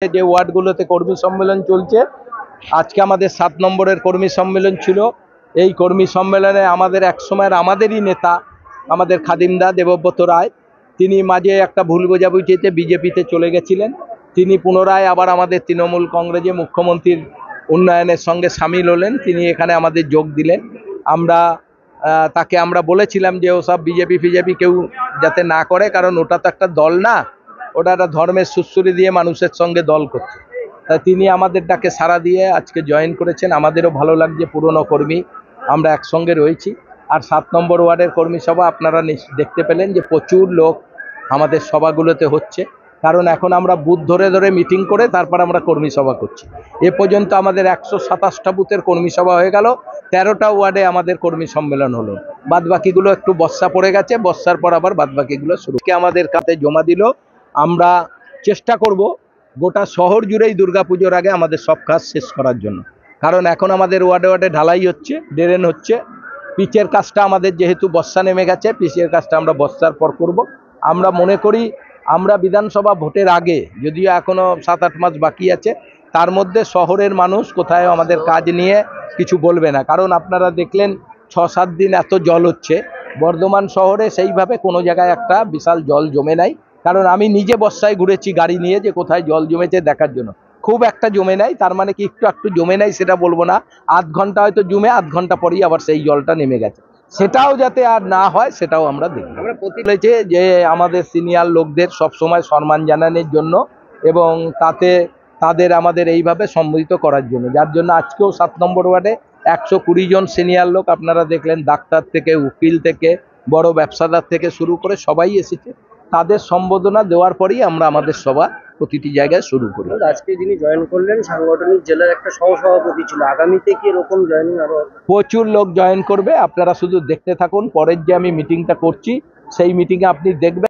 যে ওয়ার্ডগুলোতে কর্মী সম্মেলন চলছে, আজকে আমাদের 7 নম্বরের কর্মী সম্মেলন ছিল। এই কর্মী সম্মেলনে আমাদের এক সময়ের আমাদেরই নেতা, আমাদের খাদিমদা দেবব্রত রায়, তিনি মাঝে একটা ভুল বোঝাবুঝিতে বিজেপিতে চলে গেছিলেন। তিনি পুনরায় আবার আমাদের তৃণমূল কংগ্রেসে মুখ্যমন্ত্রীর উন্নয়নের সঙ্গে সামিল হলেন। তিনি এখানে আমাদের যোগ দিলেন। তাকে আমরা বলেছিলাম যে ওসব বিজেপি কেউ যাতে না করে, কারণ ওটা তো একটা দল না, ওটা একটা ধর্মের সুশ্রুতি দিয়ে মানুষের সঙ্গে দল করছে। তাই তিনি আমাদের ডাকে সাড়া দিয়ে আজকে জয়েন করেছেন। আমাদেরও ভালো লাগছে, পুরনো কর্মী আমরা একসঙ্গে রয়েছি। আর 7 নম্বর ওয়ার্ডের কর্মী সভা আপনারা দেখতে পেলেন যে প্রচুর লোক আমাদের সভাগুলোতে হচ্ছে, কারণ এখন আমরা বুথ ধরে ধরে মিটিং করে তারপর আমরা কর্মী সভা করছি। এ পর্যন্ত আমাদের 127টা বুথের কর্মী সভা হয়ে গেল, 13টা ওয়ার্ডে আমাদের কর্মী সম্মেলন হলো। বাদবাকিগুলো একটু বর্ষা পড়ে গেছে, বর্ষার পর আবার বাদবাকিগুলো শুরু আমাদের কাছে জমা দিল। আমরা চেষ্টা করব গোটা শহর জুড়েই দুর্গাপুজোর আগে আমাদের সব কাজ শেষ করার জন্য, কারণ এখন আমাদের ওয়ার্ডে ওয়ার্ডে ঢালাই হচ্ছে, ড্রেন হচ্ছে। পিচের কাজটা আমাদের যেহেতু বর্ষা নেমে গেছে, পিচের কাজটা আমরা বর্ষার পর করব। আমরা মনে করি আমরা বিধানসভা ভোটের আগে, যদিও এখনও 7-8 মাস বাকি আছে, তার মধ্যে শহরের মানুষ কোথায় আমাদের কাজ নিয়ে কিছু বলবে না। কারণ আপনারা দেখলেন 6-7 দিন এত জল হচ্ছে বর্ধমান শহরে, সেইভাবে কোনো জায়গায় একটা বিশাল জল জমে নাই। কারণ আমি নিজে বর্ষায় ঘুরেছি গাড়ি নিয়ে, যে কোথায় জল জমেছে দেখার জন্য। খুব একটা জমে নাই, তার মানে কি একটু জমে নাই সেটা বলবো না, আধ ঘন্টা হয়তো জমে, আধ ঘন্টা পরেই আবার সেই জলটা নেমে গেছে। সেটাও যাতে আর না হয় সেটাও আমরা দেখব। আমরা বলেছে যে আমাদের সিনিয়র লোকদের সবসময় সম্মান জানানোর জন্য এবং তাদের আমাদের এইভাবে সম্বোধিত করার জন্য, যার জন্য আজকেও 7 নম্বর ওয়ার্ডে 120 জন সিনিয়র লোক আপনারা দেখলেন, ডাক্তার থেকে উকিল থেকে বড় ব্যবসাদার থেকে শুরু করে সবাই এসেছে। তাদের সম্বোধনা দেওয়ার পরেই আমরা আমাদের সভা প্রতিটি জায়গায় শুরু করি। আজকে যিনি জয়েন করলেন সাংগঠনিক জেলার একটা সহসভাপতি ছিল, আগামীতে কি এরকম জয়েনিং আরো প্রচুর লোক জয়েন করবে। আপনারা শুধু দেখতে থাকুন, পরের যে আমি মিটিংটা করছি সেই মিটিংয়ে আপনি দেখবেন।